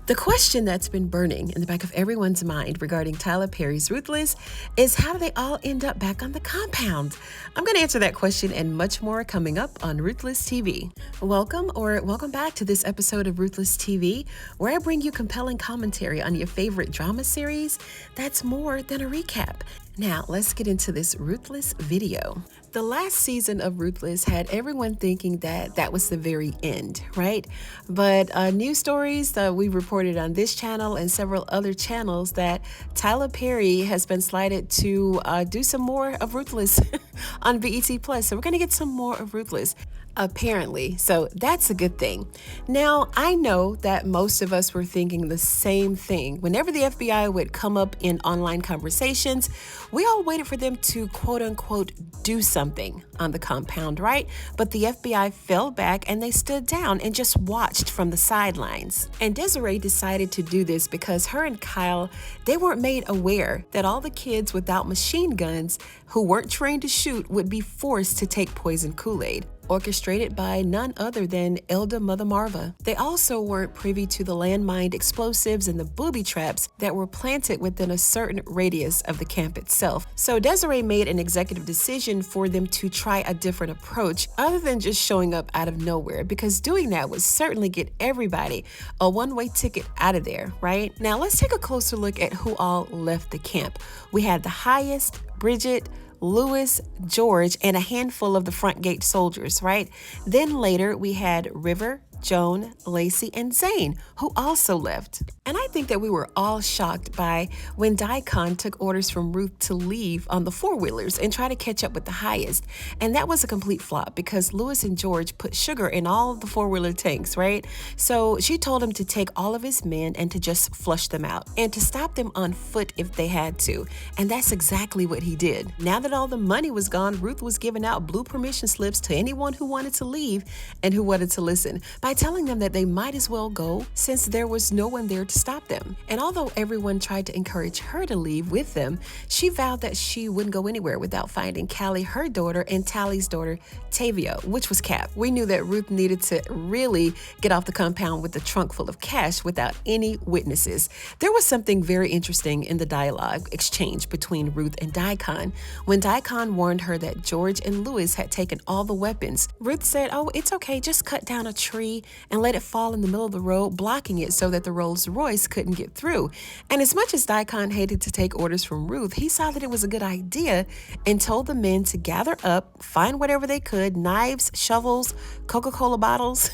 The question that's been burning in the back of everyone's mind regarding Tyler Perry's Ruthless is how do they all end up back on the compound? I'm going to answer that question and much more coming up on Ruthless TV. Welcome back to this episode of Ruthless TV, where I bring you compelling commentary on your favorite drama series that's more than a recap. Now, let's get into this Ruthless video. The last season of Ruthless had everyone thinking that that was the very end, right? But news stories that we reported on this channel and several other channels that Tyler Perry has been slated to do some more of Ruthless on BET+. So we're going to get some more of Ruthless. Apparently. So that's a good thing. Now, I know that most of us were thinking the same thing. Whenever the FBI would come up in online conversations, we all waited for them to quote unquote do something on the compound, right? But the FBI fell back and they stood down and just watched from the sidelines. And Desiree decided to do this because her and Kyle, they weren't made aware that all the kids without machine guns who weren't trained to shoot would be forced to take poison Kool-Aid, orchestrated by none other than Elda Mother Marva. They also weren't privy to the landmine explosives and the booby traps that were planted within a certain radius of the camp itself. So Desiree made an executive decision for them to try a different approach other than just showing up out of nowhere, because doing that would certainly get everybody a one-way ticket out of there, right? Now let's take a closer look at who all left the camp. We had the highest, Bridget, Lewis, George, and a handful of the front gate soldiers, right? Then later we had River, Joan, Lacey, and Zane, who also left. And I think that we were all shocked by when Daikon took orders from Ruth to leave on the four-wheelers and try to catch up with the highest. And that was a complete flop because Lewis and George put sugar in all of the four-wheeler tanks, right? So she told him to take all of his men and to just flush them out and to stop them on foot if they had to. And that's exactly what he did. Now that all the money was gone, Ruth was giving out blue permission slips to anyone who wanted to leave and who wanted to listen, by telling them that they might as well go since there was no one there to stop them. And although everyone tried to encourage her to leave with them, she vowed that she wouldn't go anywhere without finding Callie, her daughter, and Tally's daughter, Tavia, which was Cap. We knew that Ruth needed to really get off the compound with a trunk full of cash without any witnesses. There was something very interesting in the dialogue exchange between Ruth and Daikon. When Daikon warned her that George and Lewis had taken all the weapons, Ruth said, "Oh, it's okay, just cut down a tree and let it fall in the middle of the road, blocking it so that the Rolls Royce couldn't get through." And as much as Daikon hated to take orders from Ruth, he saw that it was a good idea and told the men to gather up, find whatever they could, knives, shovels, Coca-Cola bottles,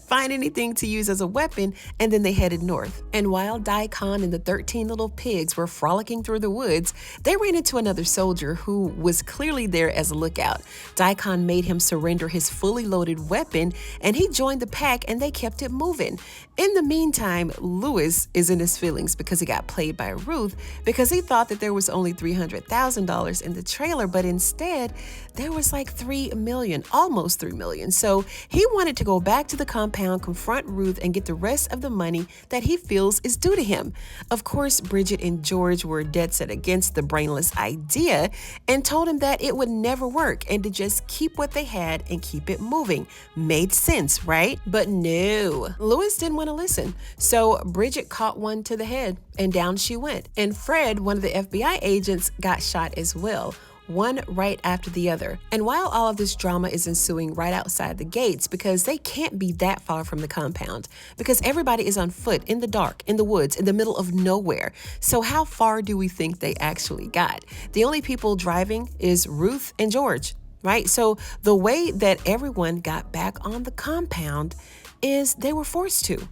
find anything to use as a weapon, and then they headed north. And while Daikon and the 13 little pigs were frolicking through the woods, they ran into another soldier who was clearly there as a lookout. Daikon made him surrender his fully loaded weapon, and he joined the pack, and they kept it moving. In the meantime, Lewis is in his feelings because he got played by Ruth, because he thought that there was only $300,000 in the trailer, but instead there was like $3 million, almost $3 million. So he wanted to go back to the compound, confront Ruth, and get the rest of the money that he feels is due to him. Of course, Bridget and George were dead set against the brainless idea and told him that it would never work and to just keep what they had and keep it moving. Made sense, right? But no, Lewis didn't want to listen. So Bridget caught one to the head and down she went. And Fred, one of the FBI agents, got shot as well, one right after the other. And while all of this drama is ensuing right outside the gates, because they can't be that far from the compound, because everybody is on foot in the dark, in the woods, in the middle of nowhere. So how far do we think they actually got? The only people driving is Ruth and George, right? So the way that everyone got back on the compound is they were forced to.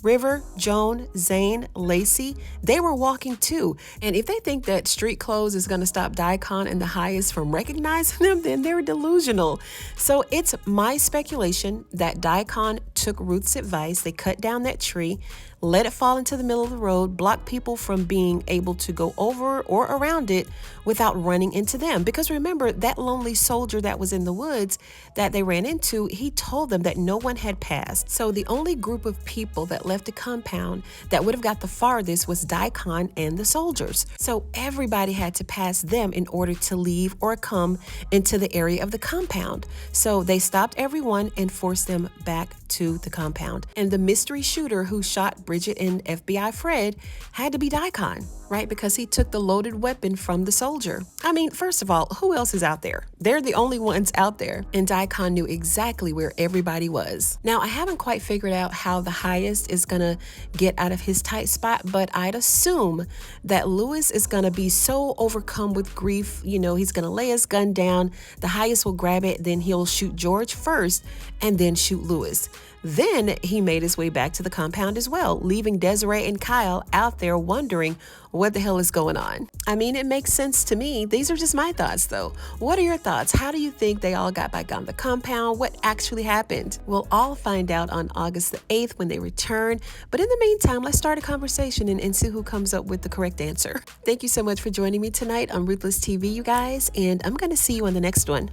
River, Joan, Zane, Lacey, they were walking too. And if they think that street clothes is going to stop Daikon and the highest from recognizing them, then they're delusional. So it's my speculation that Daikon took Ruth's advice. They cut down that tree, let it fall into the middle of the road, block people from being able to go over or around it without running into them. Because remember, that lonely soldier that was in the woods that they ran into, he told them that no one had passed. So the only group of people that left the compound that would have got the farthest was Daikon and the soldiers. So everybody had to pass them in order to leave or come into the area of the compound. So they stopped everyone and forced them back to the compound. And the mystery shooter who shot Bridget and FBI Fred had to be Daikon, right? Because he took the loaded weapon from the soldier. I mean, first of all, who else is out there? They're the only ones out there. And Daikon knew exactly where everybody was. Now, I haven't quite figured out how the highest is gonna get out of his tight spot, but I'd assume that Lewis is gonna be so overcome with grief, he's gonna lay his gun down, the highest will grab it, then he'll shoot George first and then shoot Lewis. Then he made his way back to the compound as well, leaving Desiree and Kyle out there wondering what the hell is going on. I mean, it makes sense to me. These are just my thoughts, though. What are your thoughts? How do you think they all got back on the compound? What actually happened? We'll all find out on August the 8th when they return. But in the meantime, let's start a conversation and see who comes up with the correct answer. Thank you so much for joining me tonight on Ruthless TV, you guys, and I'm going to see you on the next one.